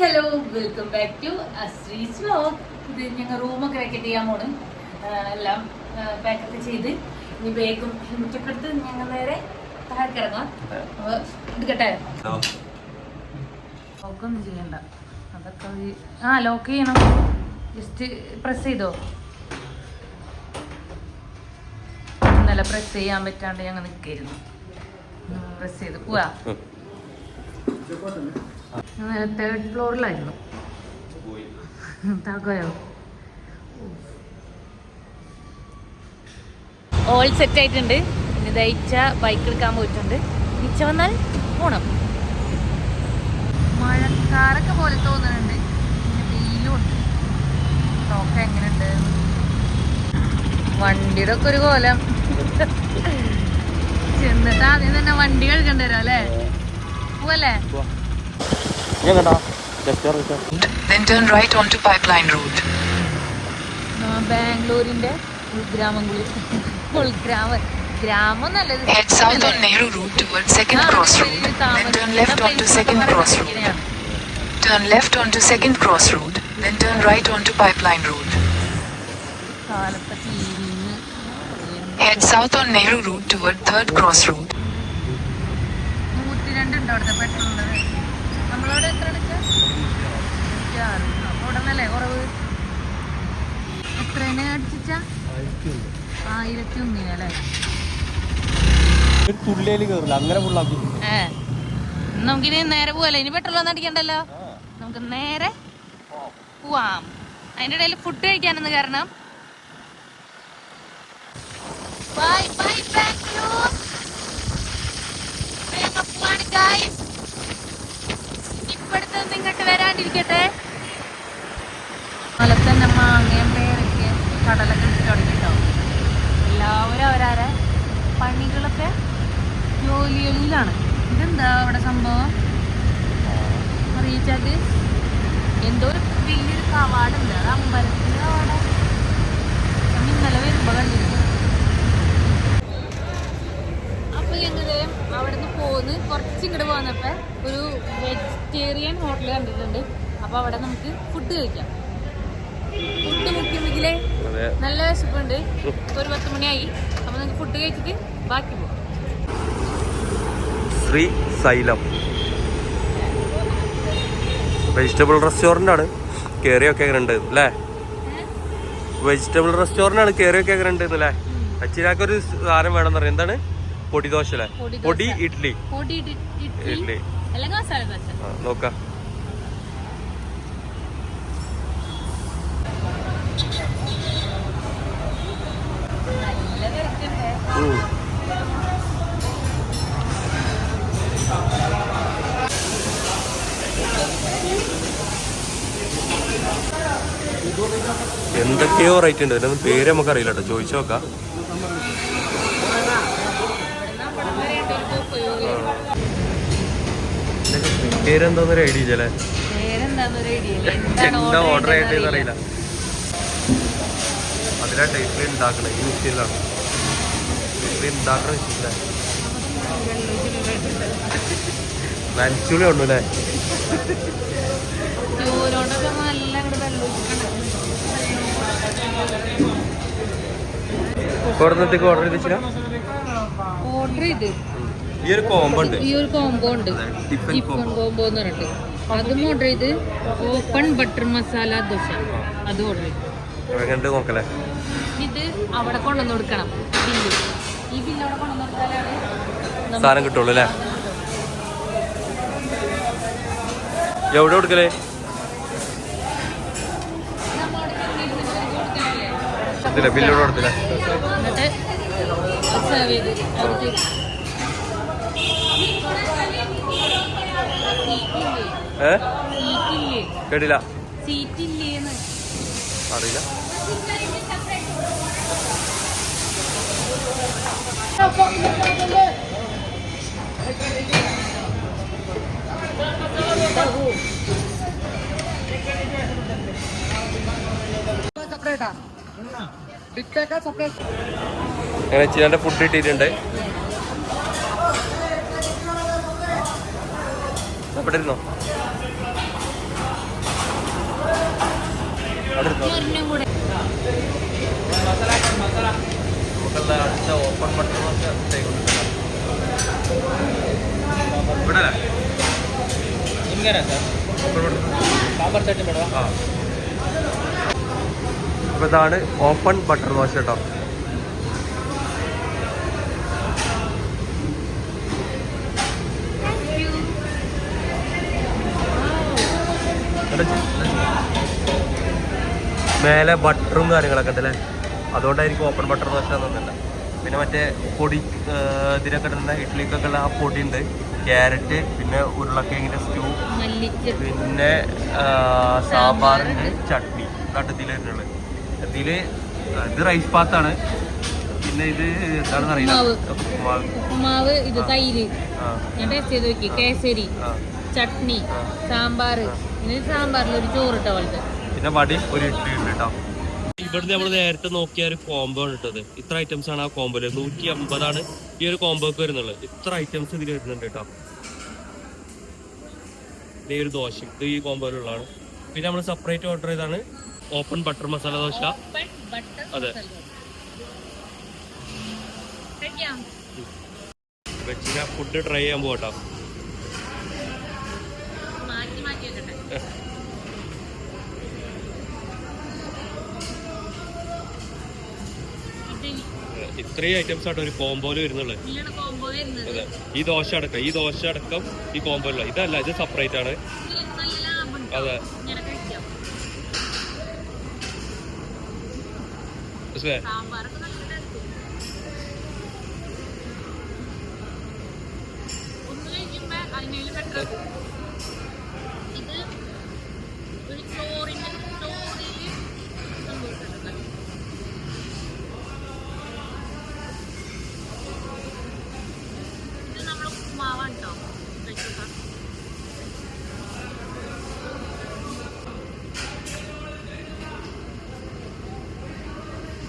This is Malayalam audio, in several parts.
Hello welcome back to Ashree's vlog. ഇത് ഞങ്ങൾ റൂമൊക്കെ വെക്കറ്റ് ചെയ്യാൻ പോണ്. എല്ലാം പാക്കൊക്കെ ചെയ്ത് ഇനി ബാഗും ഹെൽമെറ്റൊക്കെ എടുത്ത് ഞങ്ങൾ നേരെ താഴേക്ക് ഇറങ്ങാം. അപ്പോൾ എടുക്കട്ടെ. ലോക്കൊന്നും ചെയ്യണ്ട, അതൊക്കെ ലോക്ക് ചെയ്യണം. ജസ്റ്റ് പ്രസ് ചെയ്തോ. ഇന്നലെ പ്രസ് ചെയ്യാൻ പറ്റാണ്ട് ഞങ്ങൾ നിൽക്കായിരുന്നു. പ്രസ് ചെയ്ത് പോവാ. തേർഡ് ഫ്ലോറിലായിരുന്നു. താക്കോയോ ഓൾ സെറ്റ് ആയിട്ടുണ്ട്. പിന്നെ ദയിച്ച ബൈക്ക് എടുക്കാൻ പോയിട്ടുണ്ട്. മിച്ച വന്നാൽ പോണം. മഴക്കാരൊക്കെ പോലെ തോന്നുന്നുണ്ട്. പിന്നെ വെയിലും ഉണ്ട്. നോക്കാം എങ്ങനെയുണ്ട്. വണ്ടിയുടെ ഒക്കെ ഒരു കോലം. ചെന്നിട്ട് ആദ്യം തന്നെ വണ്ടി കഴുകേണ്ടി വരും അല്ലേ? പോവല്ലേ? Then turn right onto Pipeline Road. ബാംഗ്ലൂരിന്റെ ഗ്രാമം നല്ലത്. Head south on Nehru Road towards Second Cross Road. Then turn left onto Second Cross Road. Turn left onto Second Cross Road. Then turn right onto Pipeline Road. Head south on Nehru Road toward Third Cross Road. 102 ഉണ്ട് അവിടുത്തെ പെട്രോളിന്റെ. നമ്മളവിടെ എത്ര എടുക്കുക? 106. ഉടനല്ലേ കുറവ്. എത്രയാണ് അടിച്ച? 1001 അല്ലേ? നമുക്കിനി നേരെ പോവല്ലേ? ഇനി പെട്രോൾ ഒന്നും അടിക്കണ്ടല്ലോ. നമുക്ക് നേരെ പോവാം. അതിന്റെ ഇടയിൽ ഫുഡ് കഴിക്കാനെന്ന് കാരണം. Bye bye Bangalore. ഇപ്പടുത്തൊന്നും ഇങ്ങോട്ട് വരാണ്ടിരിക്കട്ടെ. അതുപോലെ തന്നെ മാങ്ങയും പേരയ്ക്ക് കടലൊക്കെ ഇട്ട് തുടങ്ങിട്ടോ. എല്ലാവരും അവരാരെ പണികളൊക്കെ ജോലികളിലാണ്. ഇതെന്താ അവിടെ സംഭവം അറിയിച്ചാല്? എന്തോ ഒരു വലിയൊരു കവാടുണ്ട്. അത് അമ്പലത്തിന് അവിടെ ഇന്നലെ വരുമ്പോ കണ്ടിരുന്നു. അപ്പൊ ഞങ്ങള് അവിടെ നിന്ന് പോന്ന് കുറച്ച് ഇങ്ങോട്ട് പോന്നപ്പോ ഒരു വെജിറ്റേറിയൻ ഹോട്ടൽ കണ്ടിട്ടുണ്ട്. അപ്പൊ അവിടെ നമുക്ക് ഫുഡ് കഴിക്കാം. ഫുഡ് മുഖ്യമെങ്കിലേ നല്ല വിശപ്പുണ്ട്. ഒരു 10 മണിയായി. അപ്പൊ നമുക്ക് ഫുഡ് കഴിച്ചിട്ട് ബാക്കി പോകാം. ശ്രീ സൈലം വെജിറ്റബിൾ റെസ്റ്റോറൻ്റ് ആണ്. കയറിയൊക്കെ എങ്ങനെ ഉണ്ട് അല്ലേ? വെജിറ്റബിൾ റെസ്റ്റോറൻ്റ് ആണ്. കയറിയൊക്കെ എങ്ങനെ ഉണ്ട് അല്ലേ? അച്ഛനാക്കൊരു സാധനം വേണമെന്ന് പറയാം. എന്താണ്? പൊടി ദോശ അല്ലേ? പൊടി ഇഡ്ഡലി. ഇഡ്ഡലി നോക്കാം. എന്തൊക്കെയോ റേറ്റ് ഉണ്ട്. ഇതിനൊന്നും പേര് നമുക്ക് അറിയില്ല കേട്ടോ. ചോദിച്ചു നോക്കാം. പേരെന്താന്നൊരു ഐഡിയ ഇല്ലേ? എന്താ ഓർഡർ ആയിട്ടെന്ന് അറിയില്ല. അതിലാ ടൈപ്പിൽ ഉണ്ടാക്കണേ. ഈ മിഷീനിലാണ് ഉണ്ടാക്കണ മിഷീനില്ല. നനച്ചുളി ഉണ്ടു അല്ലേ? ഓർഡർ ചെയ്തില്ല. ഓർഡർ ചെയ്ത് ഈ ഒരു കോംബോ ഉണ്ട്. ടിഫിൻ കോംബോ എന്ന് പറഞ്ഞിട്ട് അതും ഓർഡർ ചെയ്ത്. ഓപ്പൺ ബട്ടർ മസാല ദോശ അതും ഓർഡർ ചെയ്ത് നോക്കല്ലേ. ഇത് അവിടെ കൊണ്ടുവന്ന് കൊടുക്കണം. ബില്ല് ഈ ബില്ല് അവിടെ കൊണ്ടുവന്ന് കൊടുത്താലാണ് സാധനം കിട്ടുള്ളൂ അല്ലേ? എവിടെ കൊടുക്കലേ? ബില്ലോട് കൊടുത്തില്ല. എന്നിട്ട് സെർവ് ചെയ്ത് അവർക്ക് കേട്ടില്ല. സീറ്റില്ലേന്ന് അറിയില്ല. അങ്ങനെ ചിലൻ്റെ ഫുഡ് കിട്ടിയിട്ടുണ്ട്. ഇവിടെ ഇരുന്നോ? അപ്പോൾ ഇതാണ് ഓപ്പൺ ബട്ടർ ദോശ കേട്ടോ. മേലെ ബട്ടറും കാര്യങ്ങളൊക്കെ ഉണ്ടല്ലേ, അതുകൊണ്ടായിരിക്കും ഓപ്പൺ ബട്ടർ ദോശ എന്നൊന്നുമില്ല. പിന്നെ മറ്റേ പൊടി ഇതിനൊക്കെ ഇടുന്ന ഇഡ്ഡലിക്കൊക്കെ ഉള്ള ആ പൊടി ഉണ്ട്, ക്യാരറ്റ്, പിന്നെ ഉരുളക്കിഴങ്ങിൻ്റെ സ്റ്റൂ, പിന്നെ സാമ്പാറിൻ്റെ ചട്നി കട്ടത്തിൽ വരുന്നുള്ളത്. ഇതിൽ ഇത് റൈസ് പാത്താണ്. പിന്നെ ഇത് എന്താണെന്ന് അറിയില്ല, ഉപ്പുമാവ്, ഇത് തൈര്, കേസരി, ചട്നി, സാമ്പാർ, പിന്നെ സാമ്പാറിൽ ഒരു ചോറിട്ട പോലത്തെ, പിന്നെ വടി ഒരു ഇഡ്ഡലി ഉണ്ട് കേട്ടോ. ഇവിടുന്ന് നമ്മൾ നേരത്തെ നോക്കിയ ഒരു കോംബോ ആണ് ഇട്ടത്. ഇത്ര ഐറ്റംസ് ആണ് ആ കോംബോയില്. 150 ഈ ഒരു കോംബോക്ക് വരുന്നുള്ളത്. ഇത്ര ഐറ്റംസ് ഇതിൽ വരുന്നുണ്ട് കേട്ടോ. ഈ ഒരു ദോശ ഇത് ഈ കോംബോയിലുള്ളതാണ്. പിന്നെ നമ്മൾ സെപ്പറേറ്റ് ഓർഡർ ചെയ്താണ് ഓപ്പൺ ബട്ടർ മസാല ദോശ. അതെ, വെച്ചിട്ട് ഫുഡ് ട്രൈ ചെയ്യാൻ പോകട്ടോ. ഇത്രയും ഐറ്റംസ് ആട്ടോ ഒരു കോംബോയില് വരുന്നുള്ളത്. അതെ, ഈ ദോശ അടക്കം ഈ കോംബോയിലുള്ള ഇതല്ല, ഇത് സെപ്പറേറ്റ് ആണ്. അതെ,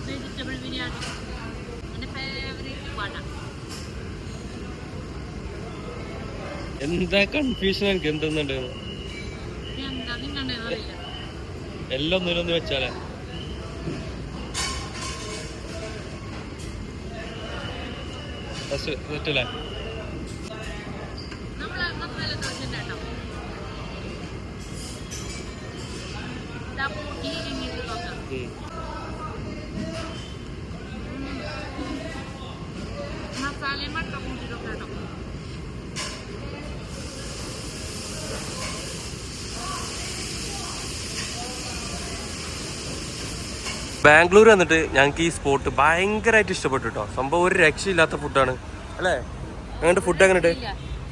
വെജിറ്റബിൾ ബിരിയാണി എൻ്റെ ഫേവറേറ്റ് വട. എന്താ കൺഫ്യൂഷൻ എനിക്ക് എന്തെന്നുണ്ട്, എല്ലാം ഒന്നിലൊന്ന് വെച്ചാലേ. തെറ്റല്ലേ? ബാംഗ്ലൂർ വന്നിട്ട് ഞങ്ങൾക്ക് ഈ സ്പോട്ട് ഭയങ്കരമായിട്ട് ഇഷ്ടപ്പെട്ടു കേട്ടോ. സംഭവം ഒരു രക്ഷയില്ലാത്ത ഫുഡാണ് അല്ലേ? അങ്ങനത്തെ ഫുഡ് എങ്ങനെ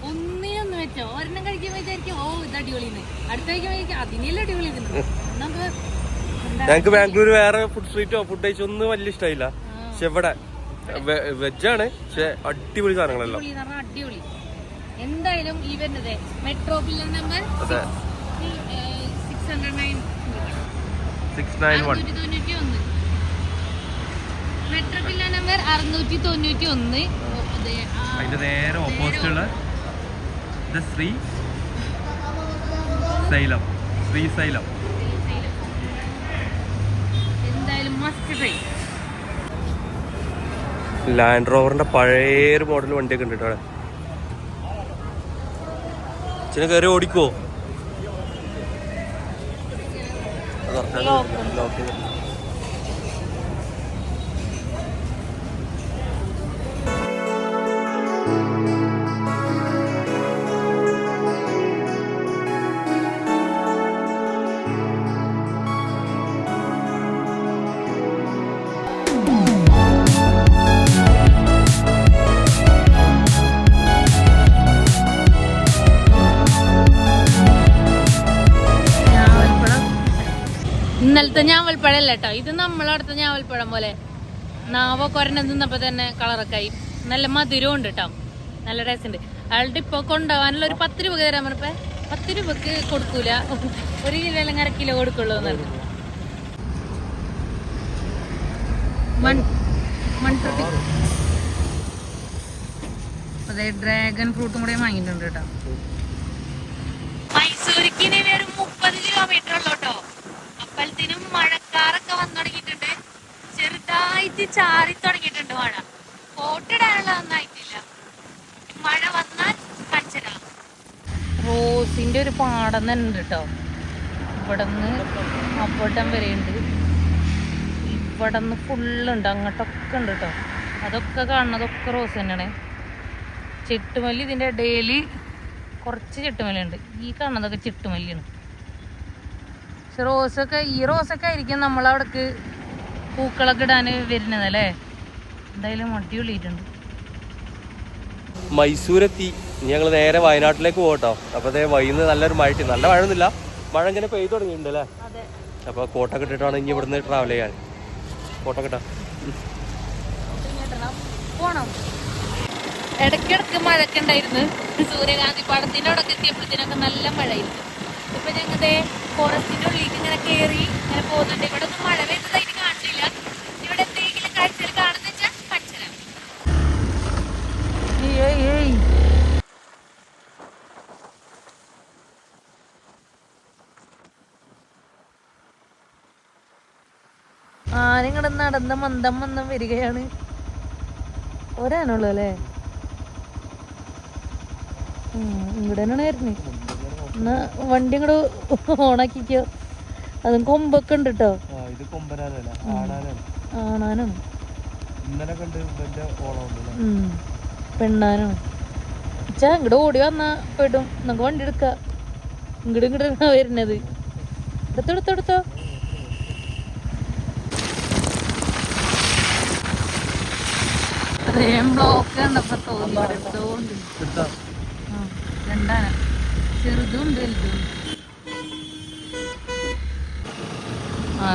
ഒന്നിനൊന്ന് വെച്ചോ, ഒരെണ്ണം കഴിക്കുമ്പോ വിചാരിക്കും ഓ ഇത് അടിപൊളിന്ന്, അടുത്ത കഴിക്കുമ്പോ അതിനെല്ലാം അടിപൊളി. ഞങ്ങൾക്ക് ബാംഗ്ലൂർ വേറെ ഫുഡ് സ്ട്രീറ്റോ ഫുഡ് കഴിച്ചോ ഒന്നും വലിയ ഇഷ്ടമായില്ല. പക്ഷെ ഇവിടെ വെജാണ്, പക്ഷെ അടിപൊളി സാധനങ്ങളല്ലോ. അടിപൊളി. എന്തായാലും ഈ വരുന്നത് metro pillar number 691, metro pillar number 691. അതിന്റെ നേരെ ഓപ്പോസിറ്റ് ഉള്ള ശ്രീശൈലം. എന്തായാലും മസ്റ്റ് ട്രൈ. ലാൻഡ് റോവറിന്റെ പഴയൊരു മോഡൽ വണ്ടിയൊക്കെ ഉണ്ട് കേട്ടോ. അച്ഛനെ കയറി ഓടിക്കോ? ഇന്നലത്തെ ഞാവൽപ്പഴം അല്ല കേട്ടോ, ഇത് നമ്മളടുത്ത ഞാവൽപ്പഴം പോലെ. നാവ കൊരണ്ട നിന്നപ്പോ തന്നെ കളറൊക്കെ ആയി. നല്ല മധുരവും ഉണ്ട് കേട്ടോ, നല്ല ടേസ്റ്റ് ഉണ്ട്. അയാളുടെ ഇപ്പൊ കൊണ്ടുപോകാനുള്ള ഒരു 10 രൂപ തരാൻ പറഞ്ഞപ്പോ 10 രൂപക്ക് കൊടുക്കൂല, 1 കിലോ അല്ലെങ്കിൽ 1/2 കിലോ കൊടുക്കുള്ളൂ എന്ന് പറഞ്ഞു. അതെ, ഡ്രാഗൺ ഫ്രൂട്ടും കൂടെ വാങ്ങിയിട്ടുണ്ട് കേട്ടോ. മൈസൂരിക്ക് ഇനി വെറും 30 കിലോമീറ്റർ ഉള്ളൂ കേട്ടോ. അപ്പോഴത്തേനും മഴക്കാറൊക്കെ വന്നു തുടങ്ങിയിട്ടുണ്ട്, ചെറുതായിട്ട് ചാറി തുടങ്ങിയിട്ടുണ്ട് മഴ. കോട്ടിടാനുള്ള ഒന്നായിട്ടില്ല, മഴ വന്നാൽ കച്ചരാ. റോസിന് റോഡിന്റെ ഒരു പാടം തന്നെ ഉണ്ട് കേട്ടോ. ഇവിടെ നിന്ന് അപ്പോട്ടം വരെ ഉണ്ട്. ഇവിടെ നിന്ന് ഫുള്ളുണ്ട്, അങ്ങോട്ടൊക്കെ ഉണ്ട് കേട്ടോ. അതൊക്കെ കാണുന്നതൊക്കെ റോസ് തന്നെയാണ്. ചെട്ടുമല്ലി ഇതിൻ്റെ ഇടയിൽ കുറച്ച് ചെട്ടുമല്ലി ഉണ്ട്. ഈ കാണുന്നതൊക്കെ ചെട്ടുമല്ലിയാണ്. പക്ഷെ റോസൊക്കെ, ഈ റോസൊക്കെ ആയിരിക്കും നമ്മളവിടേക്ക് പൂക്കളൊക്കെ ഇടാൻ വരുന്നത് അല്ലേ. എന്തായാലും അടിപൊളിയിട്ടുണ്ട്. മൈസൂരെത്തി. ഇനി ഞങ്ങൾ നേരെ വയനാട്ടിലേക്ക് പോകട്ടോ. അപ്പോൾ അതേ വൈകുന്ന നല്ലൊരു മഴ, നല്ല മഴയൊന്നുമില്ല, മഴ ഇങ്ങനെ പെയ്തു തുടങ്ങിയിട്ടുണ്ട് അല്ലേ. അപ്പോൾ കോട്ടൊക്കെ ഇട്ടിട്ടാണ് ഇനി ഇവിടുന്ന് ട്രാവൽ ചെയ്യാൻ. കോട്ടൊക്കെ ഇട്ടാ പോണം. ഇടയ്ക്കിടക്ക് മഴയൊക്കെ ഉണ്ടായിരുന്നു. സൂര്യകാന്തി പാടത്തിൻ്റെ അവിടെ എത്തിയപ്പോഴത്തേനൊക്കെ നല്ല മഴയായിരുന്നു. ഇപ്പൊ ഞങ്ങളുടെ ഫോറസ്റ്റിന്റെ ഉള്ളിലേക്ക് ഇങ്ങനെ കയറി ഇങ്ങനെ പോകുന്നുണ്ട്. ഇവിടെ ഒന്നും മഴ പെയ്തതായിട്ട് കാണിച്ചില്ല. ഇവിടെ എന്തെങ്കിലും കാഴ്ചകൾ കാണുന്ന വെച്ചാൽ കാണിച്ചുതരാം. ആനിങ്ങടെ നടന്ന മന്ദം മന്ദം വരികയാണ്. ഒരാണുള്ളൂ അല്ലേ. ഇവിടെ തന്നെയാണ് വരുന്നത്. എന്നാ വണ്ടി ഇങ്ങോട്ട് ഓണാക്കിക്കോ. അതും കൊമ്പൊക്കെ ഉണ്ട് കേട്ടോ. ആണാനാണ്, പെണ്ണാനാണ്. ചാ ഇങ്ങോട്ട് ഓടി വന്നാ പെടും. നമുക്ക് വണ്ടി എടുക്കാം. ഇങ്ങോട്ട് വരുന്നത്. എടുത്തോ. ബ്ലോക്ക് കണ്ടപ്പോ തോന്നി. രണ്ടാന, ചെറുതും വലുതും.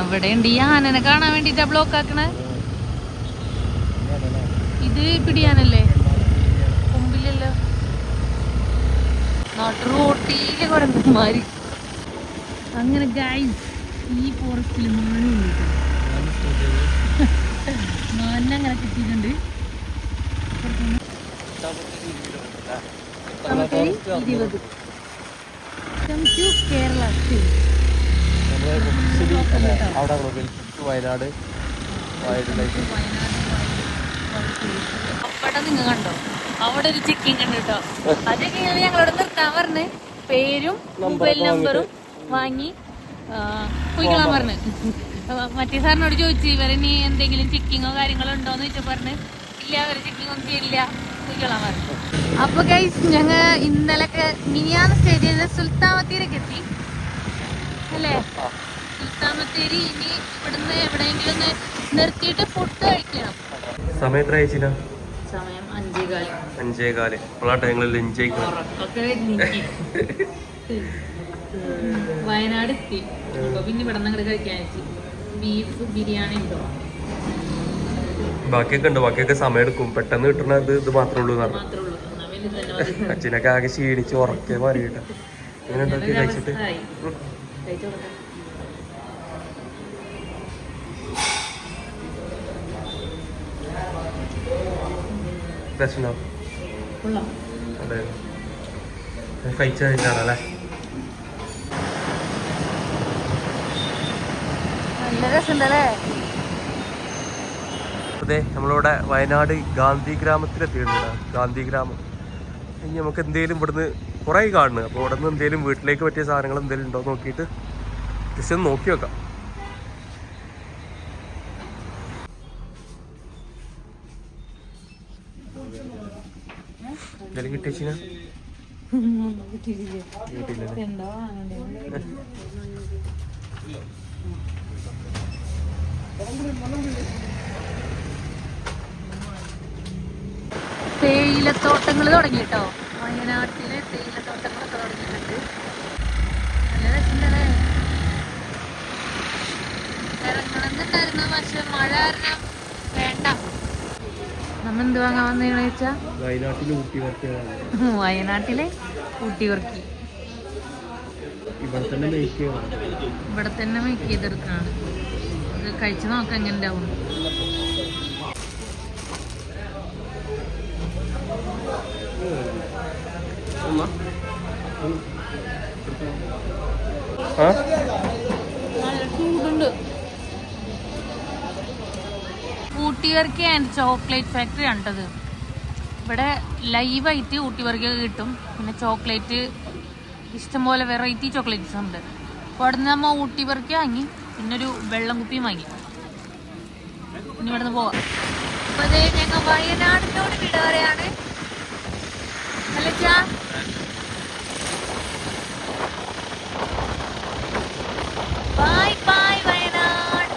ഇവിടെ ഉണ്ട്. ഈ ആനനെ കാണാൻ വേണ്ടിട്ടാ ബ്ലോക്ക് ആക്കണേ. ഇത് പിടിയാനല്ലേ, കൊമ്പില്ലല്ലോ. നാട്ടുറോട്ടിയില് കുരങ്ങന്മാര്. അങ്ങനെ ഗൈസ്, ഈ ഫോറസ്റ്റിൽ മാനങ്ങനെ കിട്ടിയിട്ടുണ്ട്. വയനാട് അവിടെ നിങ്ങൾ കണ്ടോ, അവിടെ ഒരു ചെക്കിങ് ഉണ്ട് കേട്ടോ. അതൊക്കെ ഞങ്ങളോട് നിർത്താൻ പറഞ്ഞ് പേരും മൊബൈൽ നമ്പറും വാങ്ങി പോയിക്കളാൻ പറഞ്ഞ്. മറ്റേ സാറിനോട് ചോദിച്ചു ഇവരിനി എന്തെങ്കിലും ചെക്കിങ്ങോ കാര്യങ്ങളോ ഉണ്ടോന്ന് ചോദിച്ചാൽ പറഞ്ഞ് ഇല്ല, അവര് ചെക്കിങ് ഒന്നും ചെയ്യില്ല, പോയിക്കളാൻ പറഞ്ഞു. അപ്പൊ ഗൈസ്, ഞങ്ങൾ ഇന്നലൊക്കെ മിനിയാന്ന് സ്റ്റേ ചെയ്ത് സുൽത്താൻ ബത്തേരിക്ക് എത്തി അല്ലേ. സുൽത്താൻ ബത്തേരി ഇനി ഇവിടുന്ന് എവിടെയെങ്കിലും ഒന്ന് നിർത്തിയിട്ട് ഫുഡ് കഴിക്കണം. സമയം എത്ര അയച്ചില്ല? സമയം 5:15. ഇപ്പോഴാട്ടെ ഞങ്ങൾ ലഞ്ച് കഴിക്കണം. വയനാട് എത്തി. അപ്പൊ പിന്നെ ഇവിടെ നിന്ന് അങ്ങോട്ട് കഴിക്കാൻ വെച്ചു. ബീഫ് ബിരിയാണി ഉണ്ടോ? ബാക്കിയൊക്കെ ഉണ്ട്. ബാക്കിയൊക്കെ സമയം എടുക്കും. പെട്ടെന്ന് കിട്ടുന്നത് ഇത് മാത്രമേ ഉള്ളൂ എന്ന് പറഞ്ഞു. അച്ഛനൊക്കെ ആകെ ക്ഷീണിച്ച് ഉറക്കെ മാറിയിട്ട് ഇങ്ങനെ ഉണ്ടാക്കി കഴിച്ചിട്ട് രസമുണ്ടാവും. അതെ, കഴിച്ചു കഴിഞ്ഞാണല്ലേ. അതെ, നമ്മളിവിടെ വയനാട് ഗാന്ധി ഗ്രാമത്തിലെത്തിയിട്ടുണ്ട്. ഗാന്ധി ഗ്രാമം ഇനി നമുക്ക് എന്തെങ്കിലും ഇവിടുന്ന് കുറേ കാണുന്നത്. അപ്പോൾ ഇവിടെ നിന്ന് എന്തെങ്കിലും വീട്ടിലേക്ക് പറ്റിയ സാധനങ്ങൾ എന്തെങ്കിലും ഉണ്ടോ നോക്കിയിട്ട് ജസ്റ്റ് ഒന്ന് നോക്കി വെക്കാം. എന്തെങ്കിലും കിട്ടിയ തേയിലത്തോട്ടങ്ങൾ തുടങ്ങി കേട്ടോ. വയനാട്ടിലെ തേയിലത്തോട്ടങ്ങളൊക്കെ തുടങ്ങിയിട്ടുണ്ട്. നല്ല രസമുണ്ടല്ലേ. ഇറങ്ങണമെന്നുണ്ടായിരുന്നു, പക്ഷെ മഴ കാരണം വേണ്ട. നമ്മ എന്ത് വാങ്ങാൻ വന്നതെന്ന് വെച്ചാ വയനാട്ടിലെ ഊട്ടി വർക്കി. ഇവിടെ തന്നെ മേക്ക് ചെയ്തെടുക്കാണ്. കഴിച്ചു നോക്കാം എങ്ങനെ ഉണ്ടാവും. ചൂടുണ്ട്. Ooty Varkey and chocolate factory ആണ്ടത്. ഇവിടെ ലൈവായിട്ട് ഊട്ടി വർക്കി കിട്ടും. പിന്നെ ചോക്ലേറ്റ് ഇഷ്ടംപോലെ വെറൈറ്റി ചോക്ലേറ്റ്സ് ഉണ്ട്. അപ്പോൾ അവിടെ നിന്ന് നമ്മൾ ഊട്ടി പെറുക്കി വാങ്ങി, പിന്നൊരു വെള്ളം കുപ്പിയും വാങ്ങി. ഇനി ഇവിടെ നിന്ന് പോവാം. അപ്പോൾ അതേ ഞങ്ങൾ വയനാടിനോട് വിട പറയാണ്. അല്ലച്ചാ bye bye Wayanad.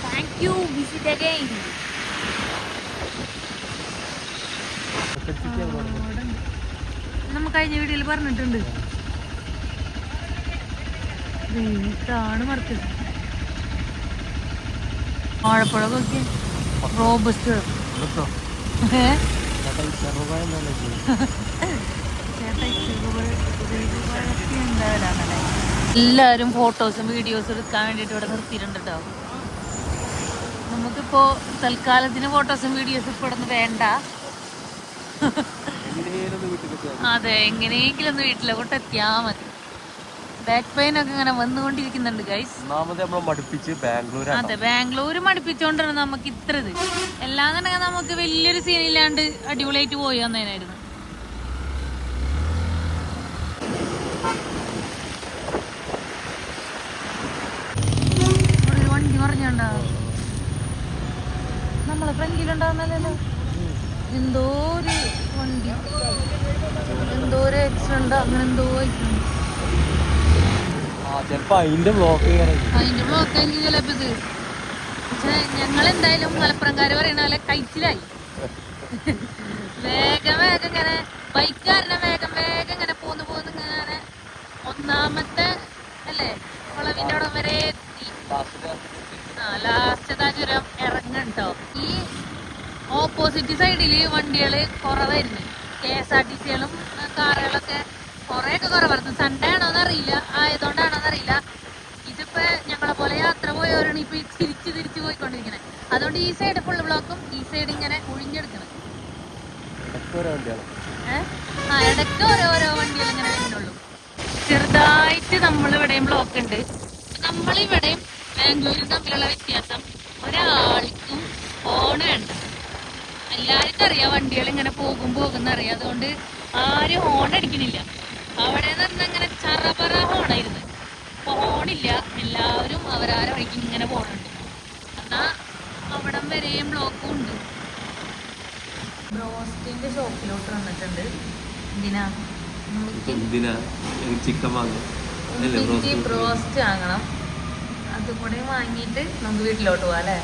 Thank you, visit again. നമ്മൾ കഴിഞ്ഞ വീഡിയോയിൽ പറഞ്ഞിട്ടുണ്ട്. ഇതാണ് മറക്കത്. വാഴപ്പഴം ഒക്കെ റോബസ്റ്റ്. എല്ലാവരും ഫോട്ടോസും വീഡിയോസും എടുക്കാൻ വേണ്ടിയിട്ട് ഇവിടെ നിർത്തിയിട്ടുണ്ട് കേട്ടോ. നമുക്കിപ്പോ തൽക്കാലത്തിന് ഫോട്ടോസും വീഡിയോസും ഇപ്പൊ ഇവിടെ വേണ്ട. അതെ, എങ്ങനെയെങ്കിലും ഒന്ന് വീട്ടിലോട്ട് എത്തിയാ മതി. ബാക്ക് പെയിൻ ഒക്കെ ഇങ്ങനെ വന്നുകൊണ്ടിരിക്കുന്നുണ്ട് ഗൈസ്. അതെ, ബാംഗ്ലൂർ മടുപ്പിച്ചോണ്ടാണ് നമുക്ക് ഇത്രത്. എല്ലാം തന്നെ നമുക്ക് വലിയൊരു സീനില്ലാണ്ട് അടിപൊളിയായിട്ട് പോയി വന്നേനായിരുന്നു. ഒരു വണ്ടി പറഞ്ഞോണ്ടാ നമ്മളെ ഫ്രണ്ടിലുണ്ടാവുന്നല്ലോ. എന്തോ ഒരു വണ്ടി, എന്തോ ഒരു ആക്സിഡന്റ്, അങ്ങനെ എന്തോ ആയിട്ടുണ്ട്. അതിന്റെ ബ്ലോക്ക് ആയിരിക്കും ചിലപ്പോ ഇത്. പക്ഷെ ഞങ്ങൾ എന്തായാലും മലപ്പുറംകാര് പറയുന്ന പോലെ കൈച്ചിലായി. വേഗം വേഗം ഇങ്ങനെ ബൈക്കാരനെ വേഗം വേഗം ഇങ്ങനെ പോന്ന് ഇങ്ങനെ ഒന്നാമത്തെ അല്ലേ കുളവിന്റെ അവിടെ വരെ എത്തി. ലാസ്റ്റ് ചുരം ഇറങ്ങട്ടോ. ഈ ഓപ്പോസിറ്റ് സൈഡില് വണ്ടികള് കുറവായിരുന്നു. KSRTC-കളും കാറുകളൊക്കെ കുറെയൊക്കെ കുറവായിരുന്നു. സൺഡേ ആണോന്ന് അറിയില്ല, ആയതുകൊണ്ടാണോന്ന് അറിയില്ല. ഇതിപ്പോ ഞങ്ങളെ പോലെ യാത്ര പോയവരാണ് ഇപ്പൊ തിരിച്ചു പോയിക്കൊണ്ടിരിക്കണേ. അതുകൊണ്ട് ഈ സൈഡ് ഫുള്ള് ബ്ലോക്കും, ഈ സൈഡ് ഇങ്ങനെ ഒഴിഞ്ഞെടുക്കണം. ഇടയ്ക്ക് ഓരോരോ വണ്ടികൾ ഇങ്ങനെ വരുന്നുള്ളൂ. ചെറുതായിട്ട് നമ്മളിവിടെയും ബ്ലോക്ക് ഉണ്ട്. നമ്മളിവിടെയും ബാംഗ്ലൂരും തമ്മിലുള്ള വ്യത്യാസം, ഒരാൾക്കും ഫോൺ വേണ്ട. എല്ലാവർക്കും അറിയാം വണ്ടികൾ ഇങ്ങനെ പോകുന്നറിയാം. അതുകൊണ്ട് ആരും ഹോൺ അടിക്കണില്ല. അവിടെ നിന്ന് ഇങ്ങനെ ചറപറ ഹോണായിരുന്നു. ഇപ്പൊ ഹോണില്ല, എല്ലാവരും അവരാരെ വഴിക്ക് ഇങ്ങനെ പോകണുണ്ട്. എന്നാ അവിടം വരെയും ബ്ലോക്കും ഉണ്ട്. ബ്രോസ്റ്റിന്റെ ഷോപ്പിലോട്ട് വന്നിട്ടുണ്ട്. എന്തിനാ ചിക്കൻ ബ്രോസ്റ്റ് വാങ്ങണം. അതും കൂടെ വാങ്ങിയിട്ട് നമുക്ക് വീട്ടിലോട്ട് പോവാം അല്ലേ.